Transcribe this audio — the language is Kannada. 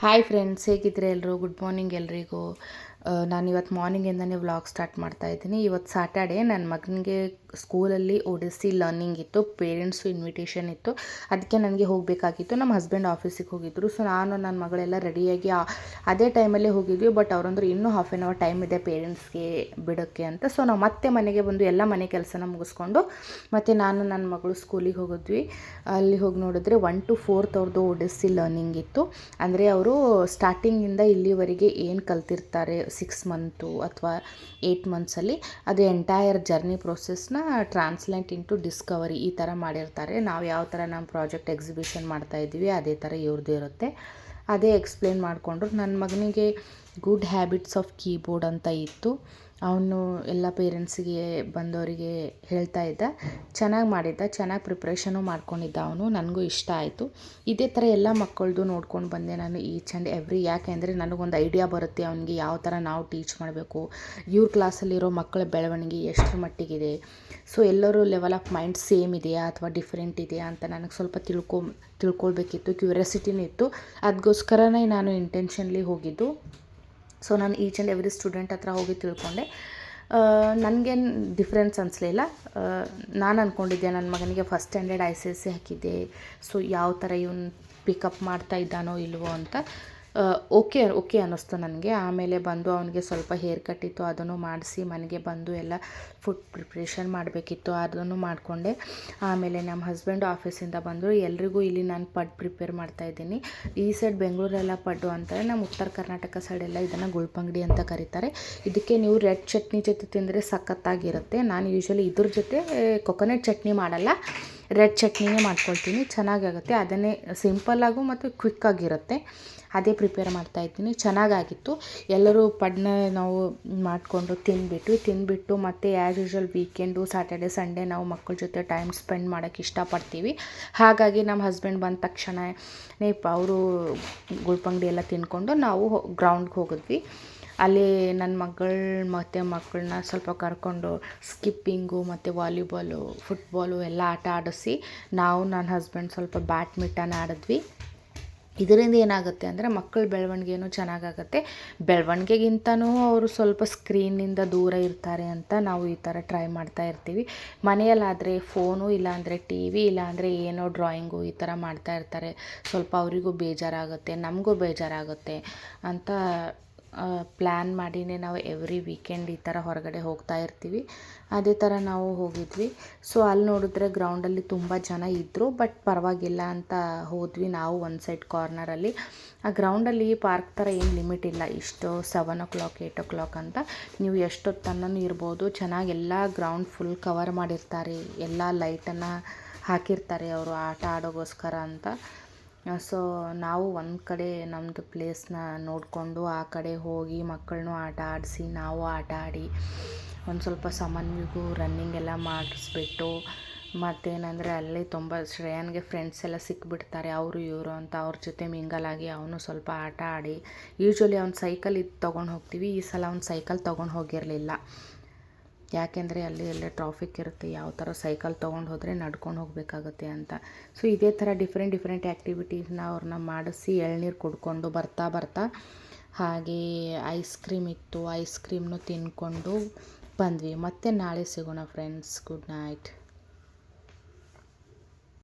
ಹಾಯ್ ಫ್ರೆಂಡ್ಸ್, ಹೇಗಿದ್ರೆ ಎಲ್ಲರೂ? ಗುಡ್ ಮಾರ್ನಿಂಗ್ ಎಲ್ರಿಗೂ. ನಾನು ಇವತ್ತು ಮಾರ್ನಿಂಗಿಂದನೇ ವ್ಲಾಗ್ ಸ್ಟಾರ್ಟ್ ಮಾಡ್ತಾ ಇದ್ದೀನಿ. ಇವತ್ತು ಸ್ಯಾಟರ್ಡೇ. ನನ್ನ ಮಗನಿಗೆ ಸ್ಕೂಲಲ್ಲಿ ಒಡಿಸ್ಸಿ ಲರ್ನಿಂಗ್ ಇತ್ತು, ಪೇರೆಂಟ್ಸು ಇನ್ವಿಟೇಷನ್ ಇತ್ತು. ಅದಕ್ಕೆ ನನಗೆ ಹೋಗಬೇಕಾಗಿತ್ತು. ನಮ್ಮ ಹಸ್ಬೆಂಡ್ ಆಫೀಸಿಗೆ ಹೋಗಿದ್ದರು. ಸೊ ನಾನು ನನ್ನ ಮಗಳೆಲ್ಲ ರೆಡಿಯಾಗಿ ಅದೇ ಟೈಮಲ್ಲೇ ಹೋಗಿದ್ವಿ. ಬಟ್ ಅವರಂದ್ರೆ ಇನ್ನೂ ಹಾಫ್ ಆನ್ ಅವರ್ ಟೈಮ್ ಇದೆ ಪೇರೆಂಟ್ಸ್ಗೆ ಬಿಡೋಕ್ಕೆ ಅಂತ. ಸೊ ನಾವು ಮತ್ತೆ ಮನೆಗೆ ಬಂದು ಎಲ್ಲ ಮನೆ ಕೆಲಸನ ಮುಗಿಸ್ಕೊಂಡು ಮತ್ತು ನಾನು ನನ್ನ ಮಗಳು ಸ್ಕೂಲಿಗೆ ಹೋಗಿದ್ವಿ. ಅಲ್ಲಿ ಹೋಗಿ ನೋಡಿದ್ರೆ 1 to 4th ಅವ್ರದ್ದು ಒಡಿಸ್ಸಿ ಲರ್ನಿಂಗ್ ಇತ್ತು. ಅಂದರೆ ಅವರು ಸ್ಟಾರ್ಟಿಂಗಿಂದ ಇಲ್ಲಿವರೆಗೆ ಏನು ಕಲ್ತಿರ್ತಾರೆ 6 ಮಂತು ಅಥವಾ 8 ಮಂತ್ಸಲ್ಲಿ, ಅದು ಎಂಟೈರ್ ಜರ್ನಿ ಪ್ರೊಸೆಸ್ನ ಟ್ರಾನ್ಸ್ಲೇಟ್ ಇಂಟು ಡಿಸ್ಕವರಿ ಈ ಥರ ಮಾಡಿರ್ತಾರೆ. ನಾವು ಯಾವ ಥರ ನಮ್ಮ ಪ್ರಾಜೆಕ್ಟ್ ಎಕ್ಸಿಬಿಷನ್ ಮಾಡ್ತಾಯಿದ್ವಿ ಅದೇ ಥರ ಇವ್ರದ್ದು ಇರುತ್ತೆ. ಅದೇ ಎಕ್ಸ್ಪ್ಲೇನ್ ಮಾಡಿಕೊಂಡ್ರು. ನನ್ನ ಮಗನಿಗೆ ಗುಡ್ ಹ್ಯಾಬಿಟ್ಸ್ ಆಫ್ ಕೀಬೋರ್ಡ್ ಅಂತ ಇತ್ತು. ಅವನು ಎಲ್ಲ ಪೇರೆಂಟ್ಸಿಗೆ ಬಂದವರಿಗೆ ಹೇಳ್ತಾ ಇದ್ದ. ಚೆನ್ನಾಗಿ ಮಾಡಿದ್ದ, ಚೆನ್ನಾಗಿ ಪ್ರಿಪ್ರೇಷನು ಮಾಡ್ಕೊಂಡಿದ್ದ ಅವನು. ನನಗೂ ಇಷ್ಟ ಆಯಿತು. ಇದೇ ಥರ ಎಲ್ಲ ಮಕ್ಕಳದು ನೋಡ್ಕೊಂಡು ಬಂದೆ ನಾನು ಈಚ್ ಆ್ಯಂಡ್ ಎವ್ರಿ. ಯಾಕೆ ಅಂದರೆ ನನಗೊಂದು ಐಡಿಯಾ ಬರುತ್ತೆ ಅವನಿಗೆ ಯಾವ ಥರ ನಾವು ಟೀಚ್ ಮಾಡಬೇಕು, ಇವ್ರ ಕ್ಲಾಸಲ್ಲಿರೋ ಮಕ್ಕಳ ಬೆಳವಣಿಗೆ ಎಷ್ಟರ ಮಟ್ಟಿಗಿದೆ, ಸೊ ಎಲ್ಲರೂ ಲೆವೆಲ್ ಆಫ್ ಮೈಂಡ್ ಸೇಮ್ ಇದೆಯಾ ಅಥವಾ ಡಿಫ್ರೆಂಟ್ ಇದೆಯಾ ಅಂತ ನನಗೆ ಸ್ವಲ್ಪ ತಿಳ್ಕೊಳ್ಬೇಕಿತ್ತು, ಕ್ಯೂರಿಯಾಸಿಟಿನೂ ಇತ್ತು. ಅದಕ್ಕೋಸ್ಕರನೇ ನಾನು ಇಂಟೆನ್ಷನ್ಲಿ ಹೋಗಿದ್ದು. ಸೊ ನಾನು ಈಚ್ ಆ್ಯಂಡ್ ಎವ್ರಿ ಸ್ಟೂಡೆಂಟ್ ಹತ್ರ ಹೋಗಿ ತಿಳ್ಕೊಂಡೆ. ನನಗೇನು ಡಿಫ್ರೆನ್ಸ್ ಅನಿಸ್ಲಿಲ್ಲ. ನಾನು ಅಂದ್ಕೊಂಡಿದ್ದೆ ನನ್ನ ಮಗನಿಗೆ ಫಸ್ಟ್ ಸ್ಟ್ಯಾಂಡರ್ಡ್ ICSE ಹಾಕಿದ್ದೆ, ಸೊ ಯಾವ ಥರ ಇವನು ಪಿಕಪ್ ಮಾಡ್ತಾ ಇದ್ದಾನೋ ಇಲ್ವೋ ಅಂತ. ಓಕೆ ಅನ್ನಿಸ್ತು ನನಗೆ. ಆಮೇಲೆ ಬಂದು ಅವನಿಗೆ ಸ್ವಲ್ಪ ಹೇರ್ ಕಟ್ ಇತ್ತು, ಅದನ್ನು ಮಾಡಿಸಿ ಮನೆಗೆ ಬಂದು ಎಲ್ಲ ಫುಡ್ ಪ್ರಿಪ್ರೇಷನ್ ಮಾಡಬೇಕಿತ್ತು, ಅದನ್ನು ಮಾಡಿಕೊಂಡೆ. ಆಮೇಲೆ ನಮ್ಮ ಹಸ್ಬೆಂಡು ಆಫೀಸಿಂದ ಬಂದರು. ಎಲ್ರಿಗೂ ಇಲ್ಲಿ ನಾನು ಪಡ್ ಪ್ರಿಪೇರ್ ಮಾಡ್ತಾಯಿದ್ದೀನಿ. ಈ ಸೈಡ್ ಬೆಂಗಳೂರೆಲ್ಲ ಪಡ್ಡು ಅಂತಾರೆ, ನಮ್ಮ ಉತ್ತರ ಕರ್ನಾಟಕ ಸೈಡೆಲ್ಲ ಇದನ್ನು ಗುಳ್ಪಂಗಡಿ ಅಂತ ಕರೀತಾರೆ. ಇದಕ್ಕೆ ನೀವು ರೆಡ್ ಚಟ್ನಿ ಜೊತೆ ತಿಂದರೆ ಸಖತ್ತಾಗಿರುತ್ತೆ. ನಾನು ಯೂಶ್ವಲಿ ಇದ್ರ ಜೊತೆ ಕೊಕೊನಟ್ ಚಟ್ನಿ ಮಾಡಲ್ಲ, ರೆಡ್ ಚಟ್ನಿನೇ ಮಾಡ್ಕೊಳ್ತೀನಿ, ಚೆನ್ನಾಗಾಗುತ್ತೆ. ಅದನ್ನೇ ಸಿಂಪಲ್ಲಾಗೂ ಮತ್ತು ಕ್ವಿಕ್ಕಾಗಿರುತ್ತೆ, ಅದೇ ಪ್ರಿಪೇರ್ ಮಾಡ್ತಾಯಿದ್ದೀನಿ. ಚೆನ್ನಾಗಾಗಿತ್ತು. ಎಲ್ಲರೂ ಪಡ್ನ ನಾವು ಮಾಡಿಕೊಂಡು ತಿಂದುಬಿಟ್ಟು ಮತ್ತು as usual weekend Saturday Sunday ನಾವು ಮಕ್ಕಳ ಜೊತೆ ಟೈಮ್ ಸ್ಪೆಂಡ್ ಮಾಡೋಕ್ಕೆ ಇಷ್ಟಪಡ್ತೀವಿ. ಹಾಗಾಗಿ ನಮ್ಮ ಹಸ್ಬೆಂಡ್ ಬಂದ ತಕ್ಷಣವೇ ಅವರು ಗುಳ್ಪಂಗಡಿ ಎಲ್ಲ ತಿಂದ್ಕೊಂಡು ನಾವು ಗ್ರೌಂಡ್ಗೆ ಹೋಗಿದ್ವಿ. ಅಲ್ಲಿ ನನ್ನ ಮಕ್ಕಳನ್ನ ಸ್ವಲ್ಪ ಕರ್ಕೊಂಡು ಸ್ಕಿಪ್ಪಿಂಗು ಮತ್ತು ವಾಲಿಬಾಲು, ಫುಟ್ಬಾಲು ಎಲ್ಲ ಆಟ ಆಡಿಸಿ ನಾವು ನನ್ನ ಹಸ್ಬೆಂಡ್ ಸ್ವಲ್ಪ ಬ್ಯಾಡ್ಮಿಂಟನ್ ಆಡಿದ್ವಿ. ಇದರಿಂದ ಏನಾಗುತ್ತೆ ಅಂದರೆ ಮಕ್ಕಳ ಬೆಳವಣಿಗೆನೂ ಚೆನ್ನಾಗಾಗುತ್ತೆ. ಬೆಳವಣಿಗೆಗಿಂತನೂ ಅವರು ಸ್ವಲ್ಪ ಸ್ಕ್ರೀನಿಂದ ದೂರ ಇರ್ತಾರೆ ಅಂತ ನಾವು ಈ ಥರ ಟ್ರೈ ಮಾಡ್ತಾ ಇರ್ತೀವಿ. ಮನೆಯಲ್ಲಾದರೆ ಫೋನು, ಇಲ್ಲಾಂದರೆ TV, ಇಲ್ಲಾಂದರೆ ಏನೋ ಡ್ರಾಯಿಂಗು ಈ ಥರ ಮಾಡ್ತಾ ಇರ್ತಾರೆ. ಸ್ವಲ್ಪ ಅವರಿಗೂ ಬೇಜಾರಾಗುತ್ತೆ, ನಮಗೂ ಬೇಜಾರಾಗುತ್ತೆ ಅಂತ ಪ್ಲ್ಯಾನ್ ಮಾಡಿನೇ ನಾವು ಎವ್ರಿ ವೀಕೆಂಡ್ ಈ ಥರ ಹೊರಗಡೆ ಹೋಗ್ತಾ ಇರ್ತೀವಿ. ಅದೇ ಥರ ನಾವು ಹೋಗಿದ್ವಿ. ಸೊ ಅಲ್ಲಿ ನೋಡಿದ್ರೆ ಗ್ರೌಂಡಲ್ಲಿ ತುಂಬ ಜನ ಇದ್ದರು, ಬಟ್ ಪರವಾಗಿಲ್ಲ ಅಂತ ಹೋದ್ವಿ ನಾವು ಒಂದು ಸೈಡ್ ಕಾರ್ನರಲ್ಲಿ. ಆ ಗ್ರೌಂಡಲ್ಲಿ ಪಾರ್ಕ್ ಥರ ಏನು ಲಿಮಿಟ್ ಇಲ್ಲ, ಇಷ್ಟು 7 o'clock 8 o'clock ಅಂತ ನೀವು ಎಷ್ಟೊತ್ತು ತನಕ ಇರ್ಬೋದು. ಚೆನ್ನಾಗಿ ಎಲ್ಲ ಗ್ರೌಂಡ್ ಫುಲ್ ಕವರ್ ಮಾಡಿರ್ತಾರೆ, ಎಲ್ಲ ಲೈಟನ್ನು ಹಾಕಿರ್ತಾರೆ ಅವರು ಆಟ ಆಡೋಗೋಸ್ಕರ ಅಂತ. ಸೊ ನಾವು ಒಂದು ಕಡೆ ನಮ್ಮದು ಪ್ಲೇಸ್ನ ನೋಡಿಕೊಂಡು ಆ ಕಡೆ ಹೋಗಿ ಮಕ್ಕಳನ್ನೂ ಆಟ ಆಡಿಸಿ ನಾವು ಆಟ ಆಡಿ ಒಂದು ಸ್ವಲ್ಪ ಸಮನ್ವಿಗೂ ರನ್ನಿಂಗ್ ಎಲ್ಲ ಮಾಡಿಸ್ಬಿಟ್ಟು, ಮತ್ತೇನಂದರೆ ಅಲ್ಲಿ ತುಂಬ ಶ್ರೇಯನ್ಗೆ ಫ್ರೆಂಡ್ಸ್ ಎಲ್ಲ ಸಿಕ್ಬಿಡ್ತಾರೆ, ಅವರು ಇವರು ಅಂತ. ಅವ್ರ ಜೊತೆ ಮಿಂಗಲಾಗಿ ಅವನು ಸ್ವಲ್ಪ ಆಟ ಆಡಿ, ಯೂಶ್ವಲಿ ಅವ್ನು ಸೈಕಲ್ ತೊಗೊಂಡು ಹೋಗ್ತೀವಿ. ಈ ಸಲ ಅವ್ನು ಸೈಕಲ್ ತೊಗೊಂಡು ಹೋಗಿರಲಿಲ್ಲ, ಯಾಕೆಂದರೆ ಅಲ್ಲಿ ಎಲ್ಲೇ ಟ್ರಾಫಿಕ್ ಇರುತ್ತೆ, ಯಾವ ಥರ ಸೈಕಲ್ ತೊಗೊಂಡು ಹೋದರೆ ನಡ್ಕೊಂಡು ಹೋಗಬೇಕಾಗುತ್ತೆ ಅಂತ. ಸೊ ಇದೇ ಥರ ಡಿಫ್ರೆಂಟ್ ಆ್ಯಕ್ಟಿವಿಟೀಸ್ನ ಅವ್ರನ್ನ ಮಾಡಿಸಿ ಎಳ್ನೀರು ಕುಡ್ಕೊಂಡು ಬರ್ತಾ ಹಾಗೇ ಐಸ್ ಕ್ರೀಮ್ ಇತ್ತು, ಐಸ್ ಕ್ರೀಮ್ನು ತಿಂದ್ಕೊಂಡು ಬಂದ್ವಿ. ಮತ್ತೆ ನಾಳೆ ಸಿಗೋಣ ಫ್ರೆಂಡ್ಸ್. Good night.